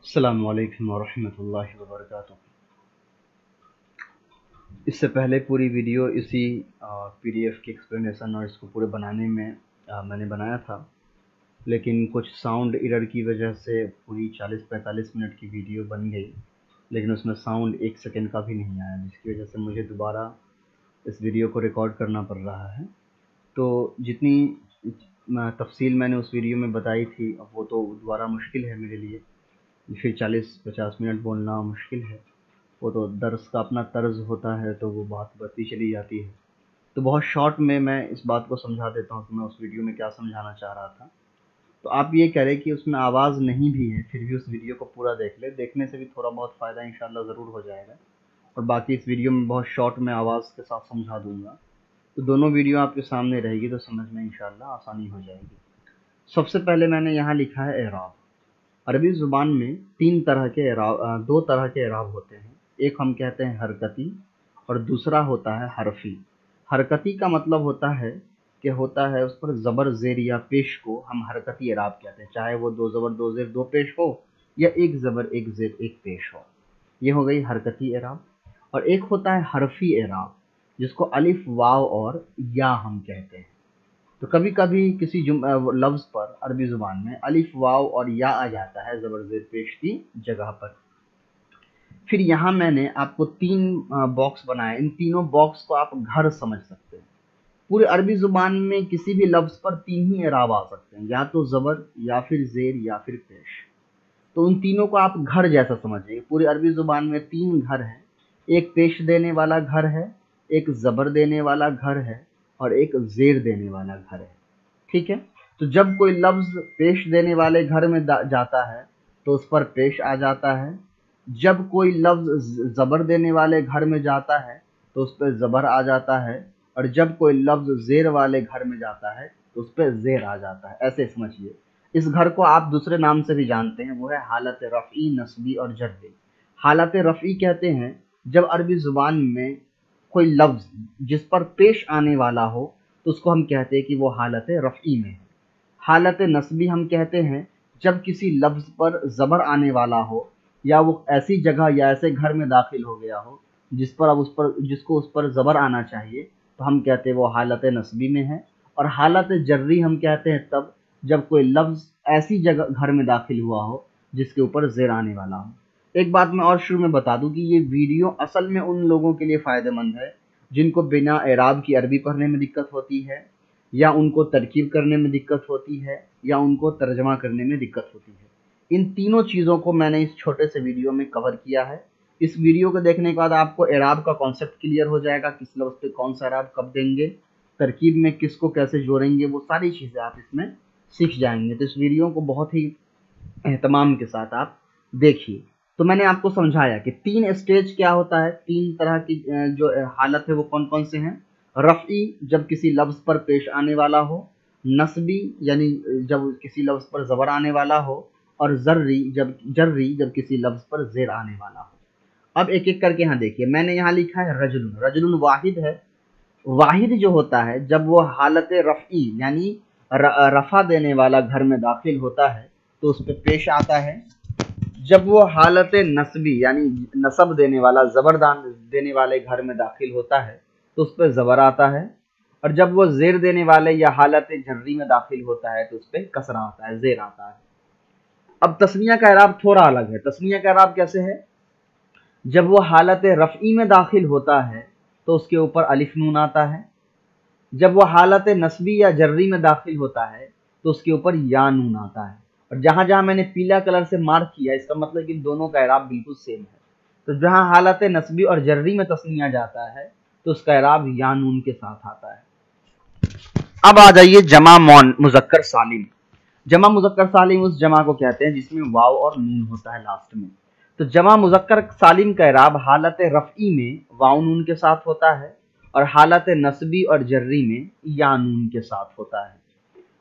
अस्सलामु अलैकुम वरहमतुल्लाहि वबरकातुह। इससे पहले पूरी वीडियो इसी पीडीएफ की एक्सप्लेनेशन और इसको पूरे बनाने में मैंने बनाया था, लेकिन कुछ साउंड एरर की वजह से पूरी 40-45 मिनट की वीडियो बन गई, लेकिन उसमें साउंड 1 सेकंड का भी नहीं आया, जिसकी वजह से मुझे दोबारा इस वीडियो को रिकॉर्ड करना पड़ रहा है। तो जितनी तफसील मैंने उस वीडियो में बताई थी वो तो दोबारा मुश्किल है मेरे लिए, फिर 40-50 मिनट बोलना मुश्किल है। वो तो दर्स का अपना तर्ज होता है, तो वो बात बढ़ती चली जाती है। तो बहुत शॉर्ट में मैं इस बात को समझा देता हूँ कि मैं उस वीडियो में क्या समझाना चाह रहा था। तो आप ये कह रहे कि उसमें आवाज़ नहीं भी है, फिर भी उस वीडियो को पूरा देख ले, देखने से भी थोड़ा बहुत फ़ायदा इंशाल्लाह ज़रूर हो जाएगा। और बाकी इस वीडियो में बहुत शॉर्ट में आवाज़ के साथ समझा दूँगा, तो दोनों वीडियो आपके सामने रहेगी, तो समझ में इंशाल्लाह आसानी हो जाएगी। सबसे पहले मैंने यहाँ लिखा है एराब। अरबी ज़ुबान में दो तरह के एराब होते हैं। एक हम कहते हैं हरकती और दूसरा होता है हरफी। हरकती का मतलब होता है कि उस पर ज़बर ज़ेर या पेश को हम हरकती एराब कहते हैं, चाहे वो दो ज़बर दो ज़ेर दो पेश हो या एक ज़बर एक ज़ेर एक पेश हो। ये हो गई हरकती एराब। और एक होता है हरफी एराब, जिसको अलिफ वाव और या हम कहते हैं। तो कभी कभी किसी लफ्ज़ पर अरबी ज़ुबान में अलिफ वाव और या आ जाता है ज़बर ज़ेर पेश की जगह पर। फिर यहाँ मैंने आपको 3 बॉक्स बनाए। इन तीनों बॉक्स को आप घर समझ सकते हैं। पूरे अरबी ज़ुबान में किसी भी लफ्ज़ पर 3 ही एराब आ सकते हैं, या तो ज़बर या फिर ज़ेर या फिर पेश। तो उन तीनों को आप घर जैसा समझिए। पूरी अरबी ज़ुबान में 3 घर हैं। एक पेश देने वाला घर है, एक ज़बर देने वाला घर है और एक ज़ेर देने वाला घर है। ठीक है। तो जब कोई लफ्ज़ पेश देने वाले घर में जाता है तो उस पर पेश आ जाता है। जब कोई लफ्ज़ ज़बर देने वाले घर में जाता है तो उस पर ज़बर आ जाता है। और जब कोई लफ्ज़ ज़ेर वाले घर में जाता है तो उस पर ज़ेर आ जाता है। ऐसे समझिए। इस घर को आप दूसरे नाम से भी जानते हैं, वो है हालत रफ़ी, नस्बी और जर्री। हालत रफ़ी कहते हैं जब अरबी ज़ुबान में कोई लफ्ज़ जिस पर पेश आने वाला हो तो उसको हम कहते हैं कि वो हालत रफ़ी में है। हालत नस्बी हम कहते हैं जब किसी लफ्ज़ पर ज़बर आने वाला हो या वो ऐसी जगह या ऐसे घर में दाखिल हो गया हो जिसको उस पर ज़बर आना चाहिए, तो हम कहते हैं वो हालत नस्बी में है। और हालत जर्री हम कहते हैं तब जब कोई लफ्ज़ ऐसी जगह घर में दाखिल हुआ हो जिसके ऊपर ज़ेर आने वाला हो। एक बात मैं और शुरू में बता दूं कि ये वीडियो असल में उन लोगों के लिए फ़ायदेमंद है जिनको बिना एराब की अरबी पढ़ने में दिक्कत होती है, या उनको तरकीब करने में दिक्कत होती है, या उनको तर्जमा करने में दिक्कत होती है। इन तीनों चीज़ों को मैंने इस छोटे से वीडियो में कवर किया है। इस वीडियो को देखने के बाद आपको एराब का कॉन्सेप्ट क्लियर हो जाएगा, किस लफ्ज़ पे कौन सा एराब कब देंगे, तरकीब में किसको कैसे जोड़ेंगे, वो सारी चीज़ें आप इसमें सीख जाएंगे। तो इस वीडियो को बहुत ही एहतमाम के साथ आप देखिए। तो मैंने आपको समझाया कि 3 स्टेज क्या होता है, 3 तरह की जो हालत है वो कौन कौन से हैं। रफ़ी जब किसी लफ्ज़ पर पेश आने वाला हो, नस्बी यानी जब किसी लफ्ज़ पर ज़बर आने वाला हो, और जर्री जब किसी लफ्ज़ पर ज़ेर आने वाला हो। अब एक एक करके यहाँ देखिए। मैंने यहाँ लिखा है रजुल। रजुल वाहिद है। वाहिद जो होता है जब वो हालत रफ़ी यानी रफ़ा देने वाला घर में दाखिल होता है तो उस पर पेश आता है। जब वो हालत नस्बी यानी नसब देने वाला, ज़बरदान देने वाले घर में दाखिल होता है तो उस पर ज़बर आता है। और जब वो ज़ेर देने वाले या हालत जर्री में दाखिल होता है तो उस पर कसरा आता है, ज़ेर आता है। अब तस्निया का एराब थोड़ा अलग है। तस्निया का एराब कैसे है? जब वो हालत रफ़ी में दाखिल होता है तो उसके ऊपर अलिफ नून आता है। जब वो हालत नस्बी या जर्री में दाखिल होता है तो उसके ऊपर या नून आता है। और जहां जहां मैंने पीला कलर से मार्क किया, इसका मतलब कि दोनों का एराब बिल्कुल सेम है। तो जहां हालत नस्बी और जर्री में तस्निया जाता है तो उसका एराब या नून के साथ आता है। अब आ जाइए जमा मुज़क्कर सालिम। जमा मुज़क्कर सालिम उस जमा को कहते हैं जिसमें वाव और नून होता है लास्ट में। तो जमा मुज़क्कर सालिम का एराब हालत रफ़ी में वाव नून के साथ होता है और हालत नस्बी और जर्री में या नून के साथ होता है।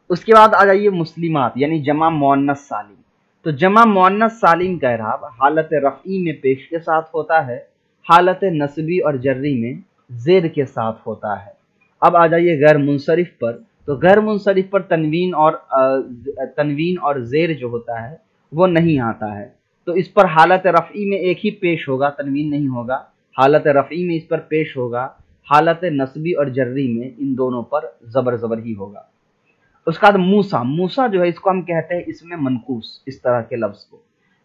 उसके बाद आ जाइए मुस्लिमात यानी जमा मुअन्नस सालिम। तो जमा मुअन्नस सालिम का एराब हालत रफ़ी में पेश के साथ होता है, हालत नस्बी और जर्री में ज़ेर के साथ होता है। अब आ जाइए गैर मुनसरिफ पर। तो गैर मुनसरिफ पर तनवीन और ज़ेर जो होता है वो नहीं आता है। तो इस पर हालत रफ़ी में एक ही पेश होगा, तनवीन नहीं होगा। हालत रफ़ी में इस पर पेश होगा, हालत नस्बी और जर्री में इन दोनों पर ज़बर ही होगा। उसके बाद मूसा, मूसा जो है इसको हम कहते हैं इसमें मनकूस, इस तरह के लफ्ज़ को।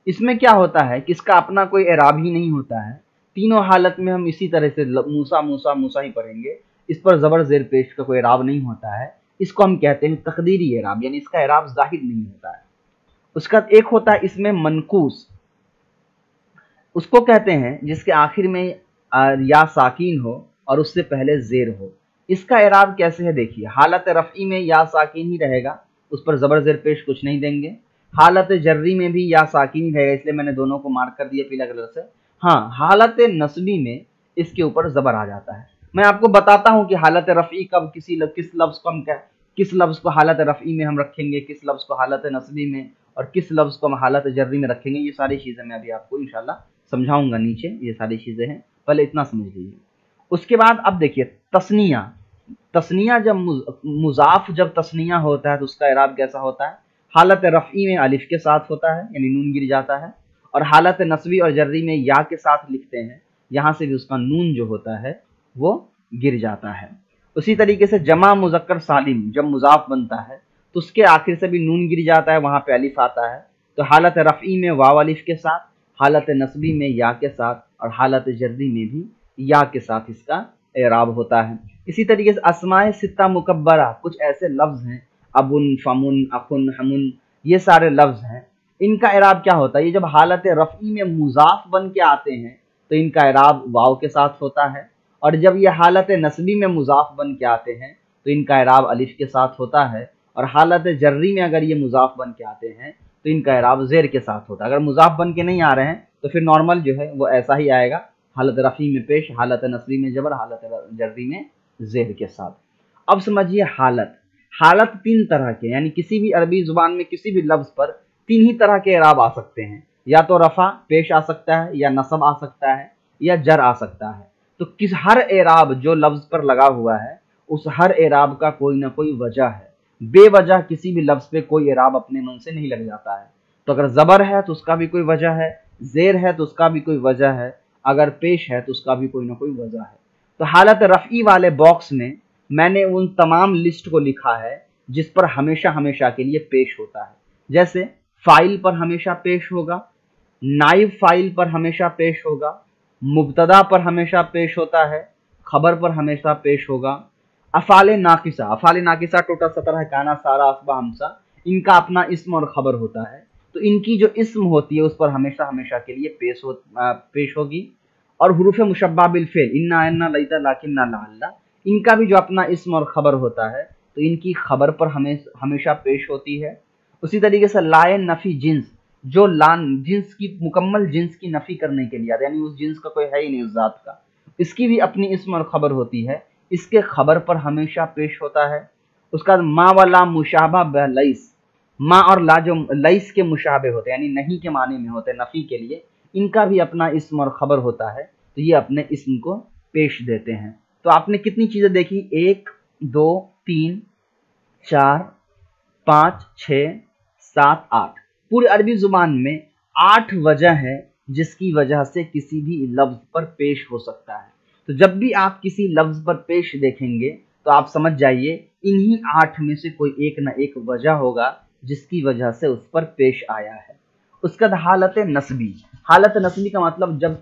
इसमें क्या होता है कि इसका अपना कोई एराब ही नहीं होता है, तीनों हालत में हम इसी तरह से मूसा मूसा मूसा ही पढ़ेंगे, इस पर ज़बर ज़ेर पेश का कोई एराब नहीं होता है। इसको हम कहते हैं तकदीरी एराब, यानी इसका एराब ज़ाहिर नहीं होता है। उसका एक होता है इसमें मनकूस, उसको कहते हैं जिसके आखिर में या साकीन हो और उससे पहले ज़ेर हो। इसका एराब कैसे है देखिए, हालत रफ़ी में या साकीन ही रहेगा, उस पर ज़बर ज़ेर पेश कुछ नहीं देंगे। हालत जर्री में भी या साकीन ही रहेगा, इसलिए मैंने दोनों को मार्क कर दिया पीला कलर से। हाँ, हालत नस्बी में इसके ऊपर ज़बर आ जाता है। मैं आपको बताता हूँ कि हालत रफ़ी कब किस लफ्ज़ को हम किस लफ्ज़ को हालत रफ़ी में हम रखेंगे, किस लफ्ज़ को हालत नस्बी में, और किस लफ्ज़ को हम हालत जर्री में रखेंगे। ये सारी चीज़ें मैं अभी आपको इंशाल्लाह समझाऊंगा, नीचे ये सारी चीज़ें हैं, पहले इतना समझ लीजिए। उसके बाद अब देखिए तस्निया, तस्निया जब मुज़ाफ जब तस्निया होता है तो उसका इराब कैसा होता है, हालत रफ़ी में अलिफ के साथ होता है, यानी नून गिर जाता है, और हालत नस्बी और जर्री में या के साथ लिखते हैं, यहाँ से भी उसका नून जो होता है वो गिर जाता है। उसी तरीके से जमा मुज़क्कर सालिम जब मुज़ाफ बनता है तो उसके आखिर से भी नून गिर जाता है, वहाँ पे अलिफ आता है, तो हालत रफ़ी में वाव अलिफ के साथ, हालत नस्बी में या के साथ, और हालत जर्री में भी या के साथ इसका एराब होता है। इसी तरीके से अस्माए सित्ता मुकब्बरा, कुछ ऐसे लफ्ज़ हैं, अबुन, फमुन, अखुन, हमुन, ये सारे लफ्ज़ हैं, इनका एराब क्या होता है, ये जब हालत रफ़ी में मुज़ाफ बन के आते हैं तो इनका एराब वाव के साथ होता है, और जब ये हालत नस्बी में मुज़ाफ बन के आते हैं तो इनका एराब अलिफ के साथ होता है, और हालत जर्री में अगर ये मुज़ाफ बन के आते हैं तो इनका एराब ज़ेर के साथ होता है। अगर मुज़ाफ बन के नहीं आ रहे हैं तो फिर नॉर्मल जो है वो ऐसा ही आएगा, हालत रफ़ी में पेश, हालत नस्बी में जबर, हालत जर्री में ज़ेर के साथ। अब समझिए हालत, हालत तीन तरह के, यानी किसी भी अरबी ज़ुबान में किसी भी लफ्ज़ पर तीन ही तरह के एराब आ सकते हैं, या तो रफ़ा पेश आ सकता है, या नसब आ सकता है, या जर आ सकता है। तो किस हर एराब जो लफ्ज़ पर लगा हुआ है उस हर एराब का कोई ना कोई वजह है, बेवजह किसी भी लफ्ज़ पे कोई एराब अपने मन से नहीं लग जाता है। तो अगर ज़बर है तो उसका भी कोई वजह है, ज़ेर है तो उसका भी कोई वजह है, अगर पेश है तो उसका भी कोई ना कोई वजह है। तो हालत रफ़ी वाले बॉक्स में मैंने उन तमाम लिस्ट को लिखा है जिस पर हमेशा हमेशा के लिए पेश होता है। जैसे फ़ाइल पर हमेशा पेश होगा, नाइब फ़ाइल पर हमेशा पेश होगा, मुब्तदा पर हमेशा पेश होता है, खबर पर हमेशा पेश होगा। अफ़ाले नाकिसा, अफ़ाले नाकिसा टोटल 17 है, काना, सारा, असबा, हमसा, इनका अपना इस्म और खबर होता है, तो इनकी जो इस्म होती है उस पर हमेशा हमेशा के लिए पेश होगी। और हुरूफ मुशब्बा बिल फ़ेल, इन्ना, अन्ना, लैता, लाकिन्ना, लअल्ला, इनका भी जो अपना इस्म और खबर होता है तो इनकी खबर पर हमेशा पेश होती है। उसी तरीके से लाए नफ़ी जिन्स, जो लान जिन्स की मुकम्मल जिन्स की नफ़ी करने के लिए, यानी उस जिन्स का कोई है ही नहीं उस ज़ात का, इसकी भी अपनी इस्म और खबर होती है, इसके खबर पर हमेशा पेश होता है। उसका मा वाला मुशाबा बलैस, मा और ला जो लैस के मुशाबे होते हैं, यानी नहीं के माने में होते हैं नफ़ी के लिए, इनका भी अपना इस्म और खबर होता है, तो ये अपने इस्म को पेश देते हैं। तो आपने कितनी चीज़ें देखी, 1 2 3 4 5 6 7 8, पूरी अरबी ज़ुबान में 8 वजह है जिसकी वजह से किसी भी लफ्ज़ पर पेश हो सकता है। तो जब भी आप किसी लफ्ज़ पर पेश देखेंगे तो आप समझ जाइए इन्हीं 8 में से कोई एक ना एक वजह होगा जिसकी वजह से उस पर पेश आया है। उसके बाद हालत नस्बी, हालत नस्बी का मतलब जब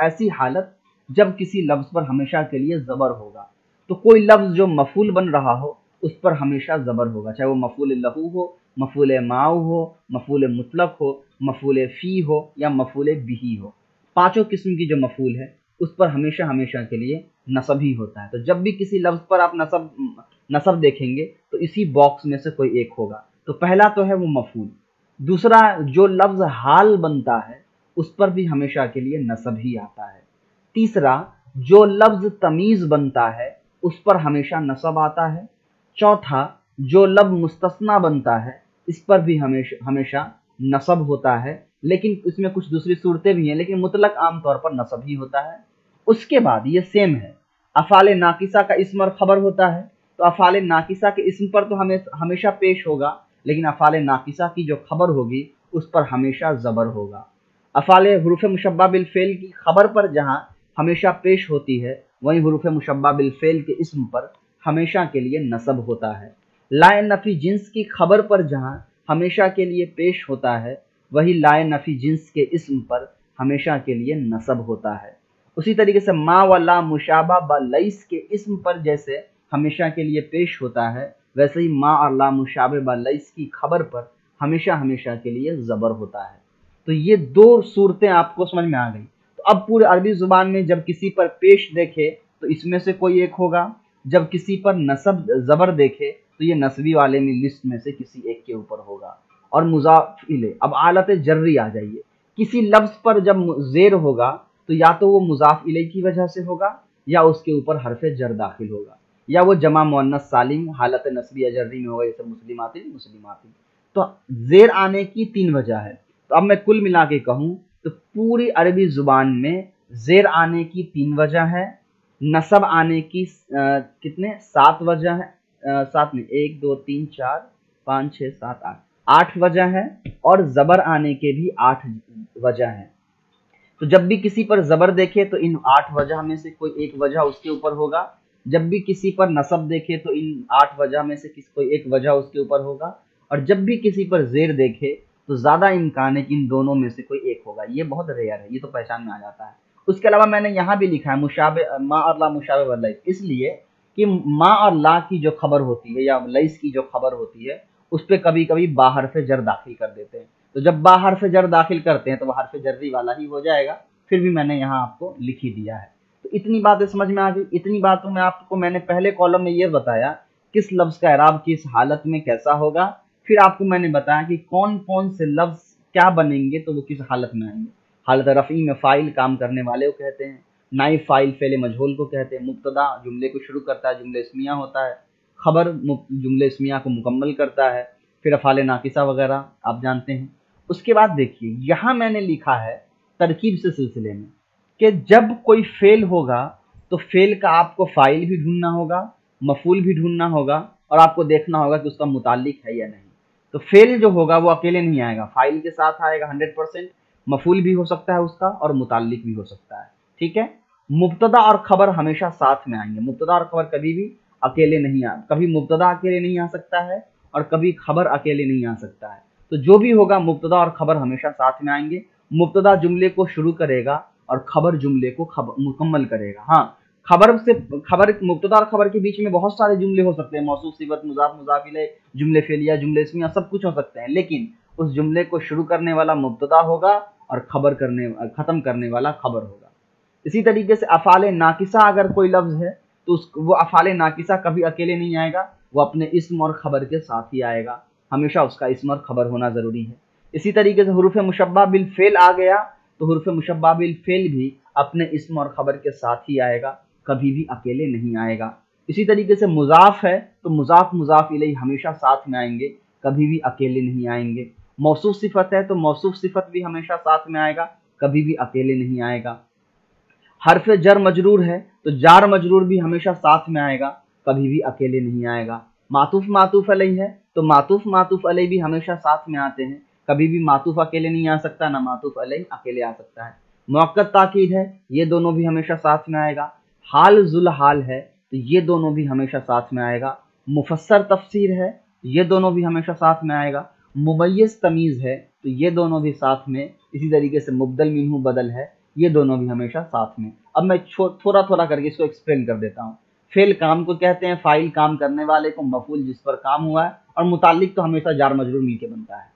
ऐसी हालत जब किसी लफ्ज़ पर हमेशा के लिए ज़बर होगा। तो कोई लफ्ज़ जो मफ़ूल बन रहा हो उस पर हमेशा ज़बर होगा, चाहे वो मफ़ूल लहू हो, मफ़ूल माऊ हो, मफ़ूल मुतलक हो, मफ़ूल फ़ी हो, या मफ़ूल बिही हो। पांचों किस्म की जो मफ़ूल है उस पर हमेशा हमेशा के लिए नसब ही होता है। तो जब भी किसी लफ्ज़ पर आप नसब देखेंगे तो इसी बॉक्स में से कोई एक होगा। तो पहला तो है वो मफ़ूल, दूसरा जो लफ्ज़ हाल बनता है उस पर भी हमेशा के लिए नसब ही आता है, तीसरा जो लफ्ज़ तमीज़ बनता है उस पर हमेशा नसब आता है, चौथा जो लफ्ज़ मुस्तस्ना बनता है इस पर भी हमेशा नसब होता है, लेकिन इसमें कुछ दूसरी सूरतें भी हैं, लेकिन मुतलक आम तौर पर नसब ही होता है। उसके बाद ये सेम है, अफ़ाले नाकिसा का इस्म और खबर होता है, तो अफ़ाले नाकिसा के इस्म पर तो हमेशा पेश होगा, लेकिन अफ़ाले नाकिसा की जो खबर होगी उस पर हमेशा ज़बर होगा। अफ़ाले हुरूफ़ मुशब्बा बिल फ़ेल की खबर पर जहाँ हमेशा पेश होती है, वहीं हुरूफ़ मुशब्बा बिल फ़ेल के इस्म पर हमेशा के लिए नसब होता है। लाए नफ़ी जिन्स की खबर पर जहाँ हमेशा के लिए पेश होता है, वही लाए नफ़ी जिन्स के इस्म पर हमेशा के लिए नसब होता है। उसी तरीके से मा व ला मुशाबा ब लैस के इस्म पर जैसे हमेशा के लिए पेश होता है, वैसे ही मा और ला मुशाबे ब लैस की खबर पर हमेशा हमेशा के लिए ज़बर होता है। तो ये दो सूरतें आपको समझ में आ गई। तो अब पूरे अरबी ज़ुबान में जब किसी पर पेश देखे तो इसमें से कोई एक होगा, जब किसी पर नसब ज़बर देखे तो ये नस्बी वाले में लिस्ट में से किसी एक के ऊपर होगा। और मुज़ाफ़ इले, अब आलत जर्री आ जाइए। किसी लफ्ज़ पर जब ज़ेर होगा तो या तो वो मुज़ाफ़ इले की वजह से होगा, या उसके ऊपर हरफ़े जर दाखिल होगा, या वो जमा मुअन्नस सालिम हालत नस्बी या जर्री में होगा, जैसे मुस्लिमातिन मुस्लिमातिन। तो ज़ेर आने की 3 वजह है। तो अब मैं कुल मिला के कहूँ तो पूरी अरबी ज़ुबान में ज़ेर आने की 3 वजह है, नसब आने की कितने 7 वजह है, 7 में 1 2 3 4 5 6 7 8 वजह है, और ज़बर आने के भी 8 वजह हैं। तो जब भी किसी पर ज़बर देखे तो इन 8 वजह में से कोई एक वजह उसके ऊपर होगा, जब भी किसी पर नसब देखे तो इन 8 वजह में से कोई एक वजह उसके ऊपर होगा, और जब भी किसी पर ज़ेर देखे तो ज़्यादा इम्कान है कि इन दोनों में से कोई एक होगा। ये बहुत रेयर है, ये तो पहचान में आ जाता है। उसके अलावा मैंने यहाँ भी लिखा है मुशाबे मा और ला मुशाबे व लैस, इसलिए कि मा और ला की जो खबर होती है या लैस की जो खबर होती है उस पर कभी कभी बा हर्फ जर दाखिल कर देते हैं। तो जब बा हर्फ जर दाखिल करते हैं तो वह हर्फ जर्री वाला ही हो जाएगा। फिर भी मैंने यहाँ आपको लिख ही दिया है। तो इतनी बातें समझ में आ गई। इतनी बातों में आपको मैंने पहले कॉलम में ये बताया किस लफ्ज़ का एराब किस हालत में कैसा होगा, फिर आपको मैंने बताया कि कौन कौन से लफ्ज़ क्या बनेंगे तो वो किस हालत में आएंगे। हालत रफ़ी में फ़ाइल काम करने वाले को कहते हैं, नाइब फ़ाइल फ़ेल मजहूल को कहते हैं, मुब्तदा जुमले को शुरू करता है, जुमले इस्मिया होता है, खबर जुमले इस्मिया को मुकम्मल करता है, फिर अफ़ाले नाकिसा वगैरह आप जानते हैं। उसके बाद देखिए यहाँ मैंने लिखा है तरकीब से सिलसिले में कि जब कोई फ़ेल होगा तो फ़ेल का आपको फ़ाइल भी ढूंढना होगा, मफ़ूल भी ढूंढना होगा, और आपको देखना होगा कि उसका मुताल्लिक है या नहीं। तो फ़ेल जो होगा वो अकेले नहीं आएगा, फ़ाइल के साथ आएगा 100%, मफ़ूल भी हो सकता है उसका और मुताल्लिक भी हो सकता है। ठीक है। मुब्तदा और खबर हमेशा साथ में आएंगे। मुब्तदा और खबर कभी भी अकेले नहीं कभी मुब्तदा अकेले नहीं आ सकता है और कभी खबर अकेले नहीं आ सकता है। तो जो भी होगा मुब्तदा और खबर हमेशा साथ में आएंगे। मुब्तदा जुमले को शुरू करेगा और खबर जुमले को मुकम्मल करेगा। हाँ, खबर मुब्तदा और खबर के बीच में बहुत सारे जुमले हो सकते हैं, मौसूफ सिफत मुज़ाफ मुज़ाफ इलैह जुमले फेलिया जुमले इस्मिया सब कुछ हो सकते हैं, लेकिन उस जुमले को शुरू करने वाला मुब्तदा होगा और खत्म करने वाला खबर होगा। इसी तरीके से अफ़ाले नाकिसा अगर कोई लफ्ज़ है तो वो अफ़ाले नाकिसा कभी अकेले नहीं आएगा, वो अपने इस्म और खबर के साथ ही आएगा। हमेशा उसका इस्म और खबर होना ज़रूरी है। इसी तरीके से हुरूफ़ मुशब्बा बिल फ़ेल आ गया तो हुरूफ़ मुशब्बा बिल फ़ेल भी अपने इस्म और खबर के साथ ही आएगा, कभी भी अकेले नहीं आएगा। इसी तरीके से मुज़ाफ़ है तो मुज़ाफ़ मुज़ाफ़ इलैह हमेशा साथ में आएंगे, कभी भी अकेले नहीं आएंगे। मौसूफ सिफत है तो मौसूफ सिफत भी हमेशा साथ में आएगा, कभी भी अकेले नहीं आएगा। हर्फ जर मजरूर है तो जार मजरूर भी हमेशा साथ में आएगा, कभी भी अकेले नहीं आएगा। मातूफ मातूफ अलैह है तो मातूफ मातूफ अलैह भी हमेशा साथ में आते हैं, कभी भी मातूफ अकेले नहीं आ सकता, ना मातूफ अलैह अकेले आ सकता है। मुअक्कद ताकीद है, ये दोनों भी हमेशा साथ में आएगा। हाल जुल हाल है तो ये दोनों भी हमेशा साथ में आएगा। मुफस्सर तफसीर है, ये दोनों भी हमेशा साथ में आएगा। मुमय्यज़ तमीज़ है तो ये दोनों भी साथ में। इसी तरीके से मुबदल मिन्हु बदल है, ये दोनों भी हमेशा साथ में। अब मैं थोड़ा थोड़ा करके इसको एक्सप्लेन कर देता हूँ। फेल काम को कहते हैं, फाइल काम करने वाले को, मफूल जिस पर काम हुआ है, और मुताल्लिक तो हमेशा जार मजरूर मिलके बनता है।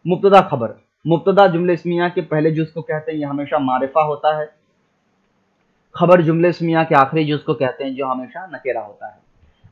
मुब्तदा खबर, मुब्तदा जुमले इस्मिया के पहले जुज़ को कहते हैं, ये हमेशा मारिफा होता है। खबर जुमले इस्मिया के आखिरी जुज़ को कहते हैं, जो हमेशा नकेरा होता है।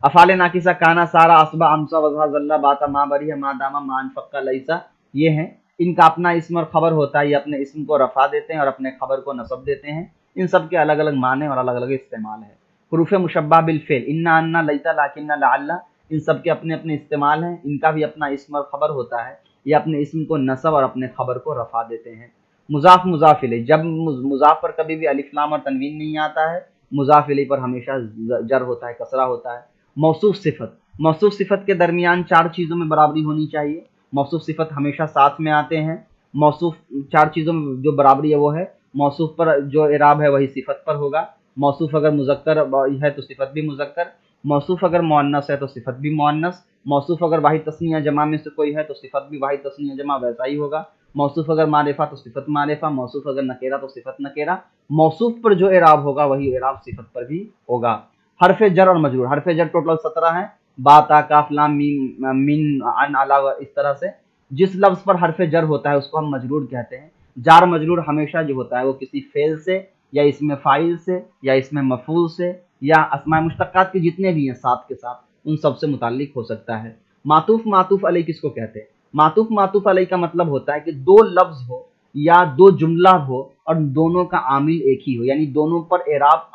अफ़ाले नाकिसा काना सारा असबा अमसा वज़हा ज़ल्ला बाता मा बरी मा दामा मा अनफ़क़ा लैसा, ये हैं। इनका अपना इस्म और खबर होता है, ये अपने इस्म को रफ़ा देते हैं और अपने खबर को नसब देते हैं। इन सब के अलग अलग माने और अलग अलग इस्तेमाल है। हुरूफ़ मुशब्बा बिल फ़ेल इन्ना अन्ना लैता लाकिन्ना लअल्ला, इन सब के अपने अपने इस्तेमाल हैं। इनका भी अपना इस्म और खबर होता है, ये अपने इस्म को नसब और अपने खबर को रफ़ा देते हैं। मुज़ाफ़ मुज़ाफ़ इलैह, जब मुज़ाफ़ पर कभी भी अलिफ लाम और तनवीन नहीं आता है, मुज़ाफ़ इलैह पर हमेशा जर होता है, कसरा होता है। मौसूफ सिफत, मौसूफ सिफत के दरमियान 4 चीज़ों में बराबरी होनी चाहिए। मौसूफ सिफत हमेशा साथ में आते हैं, मौसूफ, चार चीज़ों में जो बराबरी है वो है मौसूफ पर जो इराब है वही सिफत पर होगा, मौसूफ अगर मुज़क्कर है तो सिफत भी मुज़क्कर, मौसूफ अगर मुअन्नस है तो सिफत भी मुअन्नस, मौसूफ अगर वाहिद तस्निया जमा में से कोई है तो सिफत भी वाहिद तस्निया जमा वैसा ही होगा, मौसूफ अगर मारिफा तो सिफत मारिफा, मौसूफ अगर नकेरा तो सिफत नकेरा, मौसूफ पर जो इराब होगा वही इराब सिफत पर भी होगा। हरफे जर और मजरूर, हरफे जर टोटल 17 है, बा ता काफ लाम मीम मिन अन अला, इस तरह से जिस लफ्ज़ पर हरफे जर होता है उसको हम मजरूर कहते हैं। जार मजरूर हमेशा जो होता है वो किसी फेल से या इसमें फ़ाइल से या इसमें मफूल से या अस्माए मुश्तक्कात के जितने भी हैं साथ के साथ उन सब से मुताल्लिक हो सकता है। मातूफ मातूफ अलैह किसको कहते हैं? मातूफ मातूफ अलैह का मतलब होता है कि दो लफ्ज़ हो या दो जुमला हो और दोनों का आमिल एक ही हो, यानी दोनों पर एराब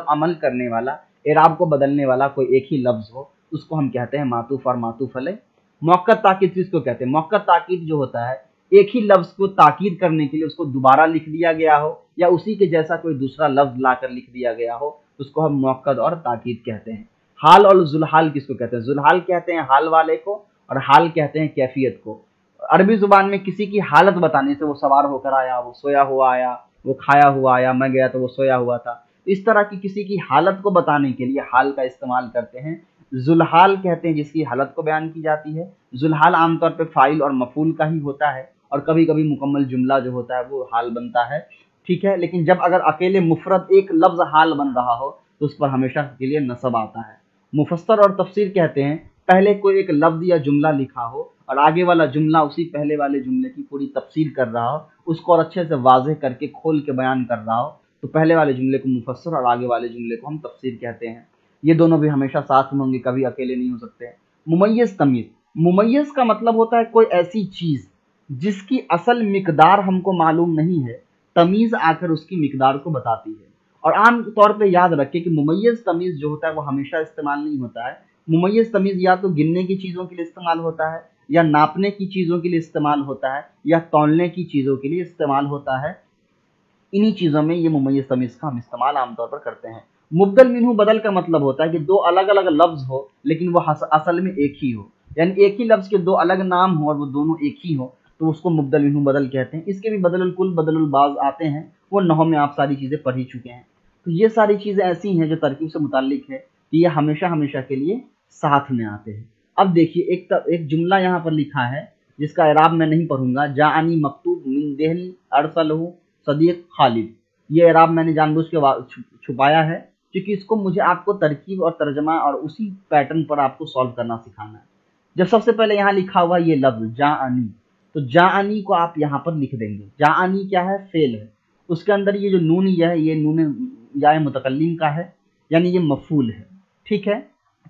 अमल करने वाला, एराब को बदलने वाला कोई एक ही लफ्ज़ हो, उसको हम कहते हैं मातूफ और मातूफ अलैह। मुअक्कद ताकीद किसको कहते हैं? मुअक्कद ताकीद जो होता है एक ही लफ्ज़ को ताकीद करने के लिए उसको दोबारा लिख दिया गया हो या उसी के जैसा कोई दूसरा लफ्ज़ लाकर लिख दिया गया हो, उसको हम मुअक्कद और ताकीद कहते हैं। हाल और जुलहाल किसको कहते हैं? जुलहाल कहते हैं हाल वाले को और हाल कहते हैं कैफियत को। अरबी ज़ुबान में किसी की हालत बताने से, वो सवार होकर आया, वो सोया हुआ आया, वो खाया हुआ आया, मैं गया तो वो सोया हुआ था, इस तरह की किसी की हालत को बताने के लिए हाल का इस्तेमाल करते हैं। जुलहाल कहते हैं जिसकी हालत को बयान की जाती है। जुलहाल आमतौर पे फ़ाइल और मफूल का ही होता है और कभी कभी मुकम्मल जुमला जो होता है वो हाल बनता है, ठीक है। लेकिन जब अगर अकेले मुफरद एक लफ्ज़ हाल बन रहा हो तो उस पर हमेशा के लिए नसब आता है। मुफस्सर और तफसीर कहते हैं पहले कोई एक लफ्ज़ या जुमला लिखा हो और आगे वाला जुमला उसी पहले वाले जुमले की पूरी तफसीर कर रहा हो, उसको और अच्छे से वाज़ेह करके खोल के बयान कर रहा हो, तो पहले वाले जुमले को मुफस्सर और आगे वाले जुमले को हम तफसीर कहते हैं। ये दोनों भी हमेशा साथ में होंगे, कभी अकेले नहीं हो सकते। मुमय्यज़ तमीज़, मुमय्यज़ का मतलब होता है कोई ऐसी चीज़ जिसकी असल मिकदार हमको मालूम नहीं है, तमीज़ आकर उसकी मिकदार को बताती है। और आम तौर पे याद रखें कि मुमय्यज़ तमीज़ जो होता है वो हमेशा इस्तेमाल नहीं होता है। मुमय्यज़ तमीज़ या तो गिनने की चीज़ों के लिए इस्तेमाल होता है या नापने की चीज़ों के लिए इस्तेमाल होता है या तौलने की चीज़ों के लिए इस्तेमाल होता है। इन्हीं चीज़ों में ये मुमय्यज़ तमीज़ का हम इस्तेमाल आमतौर पर करते हैं। मुबदल मिन्हु बदल का मतलब होता है कि दो अलग अलग लफ्ज़ हो लेकिन वो असल में एक ही हो, यानी एक ही लफ्ज़ के दो अलग नाम हो और वो दोनों एक ही हो, तो उसको मुबदल मिन्हु बदल कहते हैं। इसके भी बदलुल कुल बदलुल बाज़ आते हैं, वो नहव में आप सारी चीज़ें पढ़ ही चुके हैं। तो ये सारी चीज़ें ऐसी हैं जो तरकीब से मुताल्लिक है कि ये हमेशा हमेशा के लिए साथ में आते हैं। अब देखिए एक जुमला यहाँ पर लिखा है जिसका इराब मैं नहीं पढ़ूंगा। जाअनी मकतूब मिन देहल अरसलहु सदीक खालिद, ये इराब मैंने जानबूझ के छुपाया है क्योंकि इसको मुझे आपको तरकीब और तर्जमा और उसी पैटर्न पर आपको सॉल्व करना सिखाना है। जब सबसे पहले यहाँ लिखा हुआ ये लफ्ज़ जाअनी, तो जाअनी को आप यहाँ पर लिख देंगे। जाअनी क्या है? फेल है। उसके अंदर ये जो नून या है ये नून या मुतकल्लिम का है, यानी ये मफूल है, ठीक है।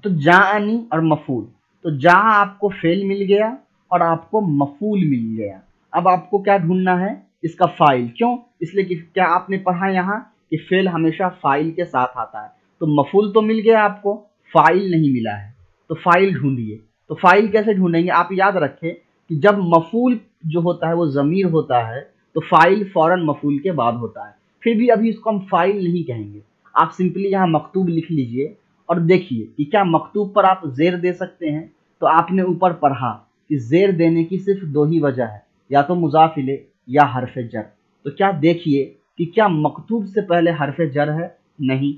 तो जाअनी और मफूल, तो जा आपको फेल मिल गया और आपको मफूल मिल गया। अब आपको क्या ढूंढना है? इसका फाइल। क्यों? इसलिए कि क्या आपने पढ़ा यहाँ कि फेल हमेशा फाइल के साथ आता है। तो मफूल तो मिल गया आपको, फाइल नहीं मिला है, तो फाइल ढूंढिए। तो फाइल कैसे ढूंढेंगे? आप याद रखें कि जब मफूल जो होता है वो ज़मीर होता है तो फाइल फौरन मफूल के बाद होता है। फिर भी अभी इसको हम फाइल नहीं कहेंगे, आप सिंपली यहाँ मकतूब लिख लीजिए और देखिए कि क्या मकतूब पर आप ज़ेर दे सकते हैं। तो आपने ऊपर पढ़ा कि ज़ेर देने की सिर्फ दो ही वजह है, या तो मुज़ाफ़ इलैह या हरफ जर। तो क्या देखिए कि क्या मकतूब से पहले हरफ जर है? नहीं।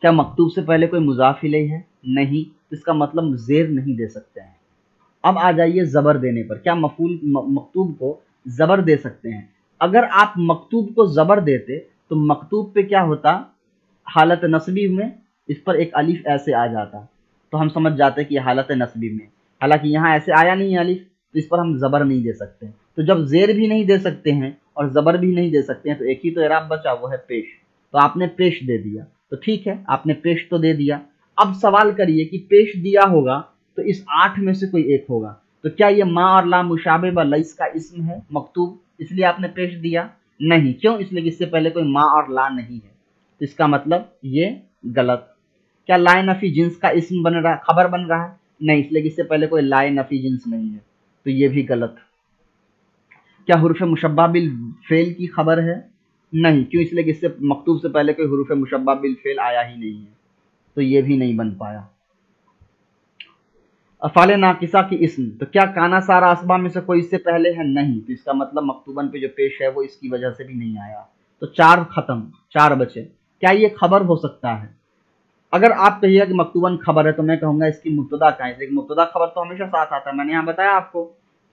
क्या मकतूब से पहले कोई मुज़ाफ़ इलैह है? नहीं। तो इसका मतलब ज़ेर नहीं दे सकते हैं। अब आ जाइए ज़बर देने पर। क्या मकतूब को ज़बर दे सकते हैं? अगर आप मकतूब को ज़बर देते तो मकतूब पे क्या होता? हालत नस्बी में इस पर एक अलिफ ऐसे आ जाता, तो हम समझ जाते कि हालत नस्बी में। हालांकि यहाँ ऐसे आया नहीं है अलिफ, तो इस पर हम ज़बर नहीं दे सकते। तो जब ज़ेर भी नहीं दे सकते हैं और ज़बर भी नहीं दे सकते हैं तो एक ही तो एराब बचा, वो है पेश। तो आपने पेश दे दिया, तो ठीक है, आपने पेश तो दे दिया। अब सवाल करिए कि पेश दिया होगा तो इस 8 में से कोई एक होगा। तो क्या ये मा और ला मुशाबे व लैस का इस्म है मकतूब, इसलिए आपने पेश दिया? नहीं। क्यों? इसलिए कि इससे पहले कोई मा और ला नहीं है, तो इसका मतलब ये गलत। क्या लाए नफी जिन्स का इस्म बन रहा है, खबर बन रहा है? नहीं, इसलिए कि इससे पहले कोई लाए नफी जिन्स नहीं है, तो ये भी गलत। क्या हुरूफ मुशब्बा बिल फेल की खबर है? नहीं। क्यों? इसलिए कि इससे मकतूब से पहले कोई हुरूफ मुशब्बा बिल फेल आया ही नहीं है, तो ये भी नहीं बन पाया। अफ़ाल नाकिसा की इस्म, तो क्या काना सारा असबा में से कोई इससे पहले है? नहीं, तो इसका मतलब मकतूबन पे जो पेश है वो इसकी वजह से भी नहीं आया। तो 4 खत्म, 4 बचे। क्या ये खबर हो सकता है? अगर आप कहिएगा कि मकतूबन खबर है तो मैं कहूंगा इसकी मुब्तदा कहाँ है, लेकिन मुब्तदा खबर तो हमेशा साथ आता है। मैंने यहाँ बताया आपको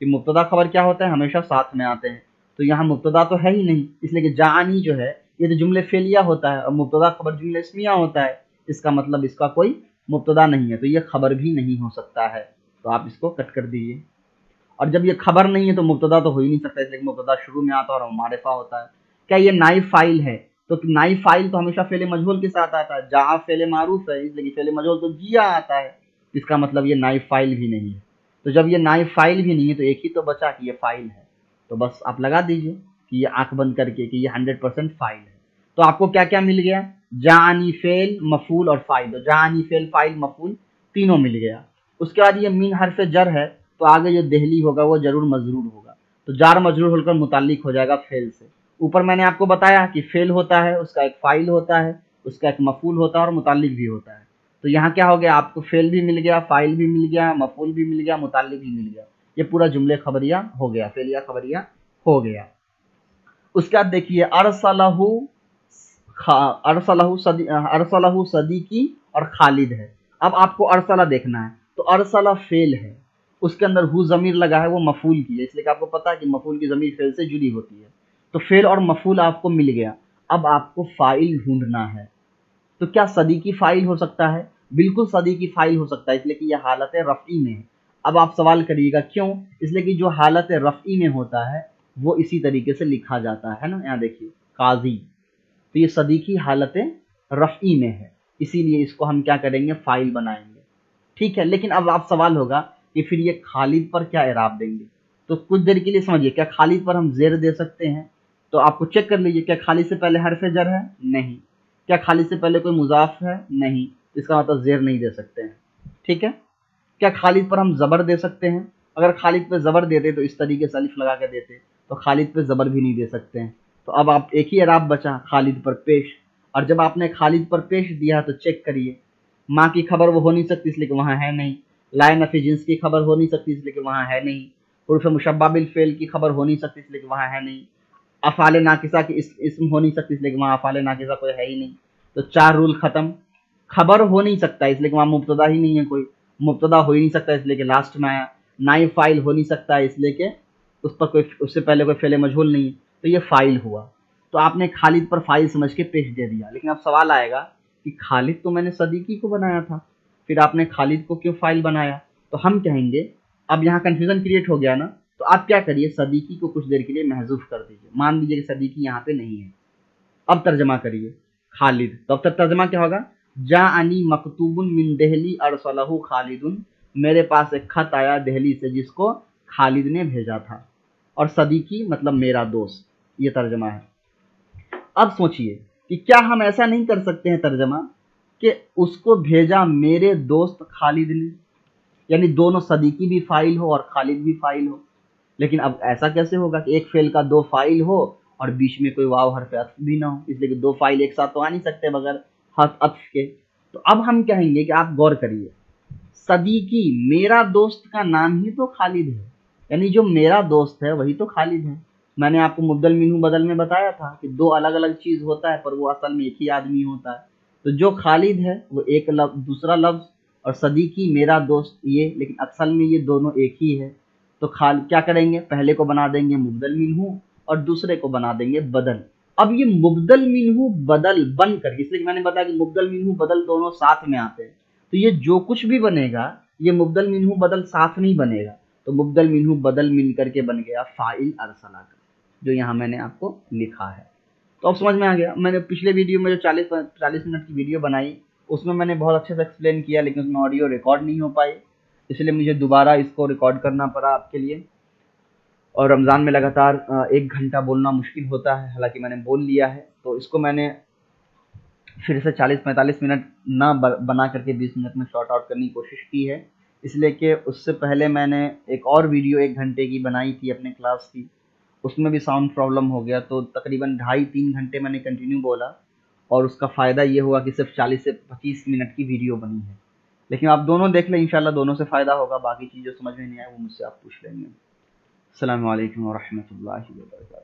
कि मुब्तदा खबर क्या होता है, हमेशा साथ में आते हैं। तो यहाँ मुब्तदा तो है ही नहीं, इसलिए कि जानी जो है ये तो जुमले फेलिया होता है और मुब्तदा खबर जुमले इस्मिया होता है। इसका मतलब इसका कोई मुब्तदा नहीं है, तो ये खबर भी नहीं हो सकता है। तो आप इसको कट कर दीजिए। और जब ये खबर नहीं है तो मुब्तदा तो हो ही नहीं सकता, इसलिए मुब्तदा शुरू में आता है और मारिफा होता है। क्या ये नाइब फाइल है? तो नाइब फाइल तो हमेशा फेले मजहूल के साथ आता है। जहाँ फेले मारूफ है, इसलिए फेले मजहूल तो जिया आता है, इसका मतलब ये नाइब फाइल भी नहीं है। तो जब ये नाइब फाइल भी नहीं है तो एक ही तो बचा कि ये फाइल है। तो बस आप लगा दीजिए कि ये आंख बंद करके कि ये 100% फाइल है। तो आपको क्या क्या मिल गया? जानी फेल, मफूल और फाइल। तो जानी फेल, फाइल, मफूल तीनों मिल गया। उसके बाद ये मीन हर्फ जर है, तो आगे जो देहली होगा वो जरूर मजरूर होगा, तो जार मजरूर होकर मुताल्लिक हो जाएगा फेल से। ऊपर मैंने आपको बताया कि फेल होता है, उसका एक फाइल होता है, उसका एक मफूल होता है और मुताल्लिक भी होता है। तो यहाँ क्या हो गया, आपको फेल भी मिल गया, फाइल भी मिल गया, मफूल भी मिल गया, मुताल्लिक भी मिल गया। ये पूरा जुमले खबरिया हो गया, फेलिया खबरिया हो गया। उसके बाद देखिए अरसलहू सदीकी और खालिद है। अब आपको अरसला देखना है, तो अरसला फेल है, उसके अंदर हु ज़मीर लगा है, वो मफूल की है, इसलिए कि आपको पता है कि मफूल की ज़मीर फेल से जुड़ी होती है। तो फेल और मफूल आपको मिल गया। अब आपको फाइल ढूंढना है। तो क्या सदीकी फाइल हो सकता है? बिल्कुल सदीकी फाइल हो सकता है, इसलिए कि यह हालत रफ़ी में है। अब आप सवाल करिएगा क्यों? इसलिए कि जो हालत रफ़ी में होता है वो इसी तरीके से लिखा जाता है ना। यहाँ देखिए काजी, तो ये सदीकी हालत रफ़ी में है, इसीलिए इसको हम क्या करेंगे, फाइल बनाएंगे। ठीक है, लेकिन अब आप सवाल होगा कि फिर ये खालिद पर क्या इराब देंगे? तो कुछ देर के लिए समझिए, क्या खालिद पर हम जेर दे सकते हैं? तो आपको चेक कर लीजिए, क्या खालिद से पहले हर्फ जर है? नहीं। क्या खालिद से पहले कोई मुजाफ है? नहीं। इसका मतलब जेर नहीं दे सकते हैं। ठीक है। क्या खालिद पर हम ज़बर दे सकते हैं? अगर खालिद पे ज़बर देते तो इस तरीके से अलिफ लगा के देते, तो खालिद पे ज़बर भी नहीं दे सकते हैं। तो अब आप एक ही इराब बचा, खालिद पर पेश। और जब आपने खालिद पर पेश दिया तो चेक करिए, माँ की खबर वो हो नहीं सकती इसलिए कि वहाँ है नहीं, लाए नफी जिन्स की खबर हो नहीं सकती इसलिए कि वहाँ है नहीं, उर्फ मुशब्बा बिल फेल की खबर हो नहीं सकती इसलिए कि वहाँ है नहीं, अफ़ाल नाकिसा की इसम हो नहीं सकती इसलिए कि वहाँ अफ़ाल नाकिसा कोई है ही नहीं। तो 4 रूल ख़त्म। खबर हो नहीं सकता इसलिए कि वहाँ मुब्तदा ही नहीं है कोई, मुब्तदा हो ही नहीं सकता इसलिए कि लास्ट में आया, नाइब फाइल हो नहीं सकता इसलिए कि उस पर कोई, उससे पहले कोई फेले मजहूल नहीं है, तो ये फाइल हुआ। तो आपने खालिद पर फाइल समझ के पेश दे दिया। लेकिन अब सवाल आएगा कि खालिद तो मैंने सदीकी को बनाया था, फिर आपने खालिद को क्यों फाइल बनाया? तो हम कहेंगे, अब यहाँ कन्फ्यूज़न क्रिएट हो गया ना, तो आप क्या करिए, सदीकी को कुछ देर के लिए महजूफ कर दीजिए। मान लीजिए कि सदीकी यहाँ पे नहीं है। अब तर्जमा करिए खालिद, तो अब तर्जमा क्या होगा, जाअनी मकतूबुन मिन देहली अरसलहु खालिदुन, मेरे पास एक खत आया दिल्ली से जिसको खालिद ने भेजा था, और सदीकी मतलब मेरा दोस्त। ये तर्जमा है। अब सोचिए कि क्या हम ऐसा नहीं कर सकते हैं तर्जमा कि उसको भेजा मेरे दोस्त खालिद ने, यानी दोनों सदीकी भी फाइल हो और खालिद भी फाइल हो। लेकिन अब ऐसा कैसे होगा कि एक फेल का 2 फाइल हो और बीच में कोई वाव हर्फ अत्फ भी ना हो, इसलिए कि 2 फाइल एक साथ तो आ नहीं सकते बगैर हर्फ अत्फ के। तो अब हम कहेंगे कि आप गौर करिए, सदीकी मेरा दोस्त का नाम ही तो खालिद है, यानी जो मेरा दोस्त है वही तो खालिद है। मैंने आपको मुबदल मिन्हू बदल में बताया था कि 2 अलग अलग चीज होता है पर वो असल में एक ही आदमी होता है। तो जो खालिद है वो एक लफ्ज, दूसरा लफ्ज, और सदीकी मेरा दोस्त ये, लेकिन असल में ये दोनों एक ही है। तो क्या करेंगे, पहले को बना देंगे मुबदल मिन्हू और दूसरे को बना देंगे बदल। अब ये मुबदल मिन्हू बदल बन कर, इसलिए मैंने बताया कि मुबदल मिन्हू बदल दोनों साथ में आते हैं, तो ये जो कुछ भी बनेगा ये मुबदल मिन्हू बदल साथ नहीं बनेगा। तो मुबदल मिन्हू बदल मिल करके बन गया फाइल अरसला का, जो यहाँ मैंने आपको लिखा है। तो अब समझ में आ गया। मैंने पिछले वीडियो में जो 40 मिनट की वीडियो बनाई उसमें मैंने बहुत अच्छे से एक्सप्लेन किया, लेकिन उसमें ऑडियो रिकॉर्ड नहीं हो पाई, इसलिए मुझे दोबारा इसको रिकॉर्ड करना पड़ा आपके लिए। और रमज़ान में लगातार 1 घंटा बोलना मुश्किल होता है, हालांकि मैंने बोल लिया है, तो इसको मैंने फिर से 40-45 मिनट ना बना करके 20 मिनट में शॉर्ट आउट करने की कोशिश की है, इसलिए कि उससे पहले मैंने एक और वीडियो 1 घंटे की बनाई थी अपने क्लास की, उसमें भी साउंड प्रॉब्लम हो गया, तो तकरीबन 2.5-3 घंटे मैंने कंटिन्यू बोला, और उसका फ़ायदा ये हुआ कि सिर्फ 40 से 25 मिनट की वीडियो बनी है। لیکن آپ دونوں دیکھ لیں، انشاءاللہ دونوں سے فائدہ ہوگا. باقی چیزیں سمجھ میں نہیں آئے وہ مجھ سے آپ پوچھ لیں گے. السلام علیکم ورحمۃ اللہ وبرکاتہ.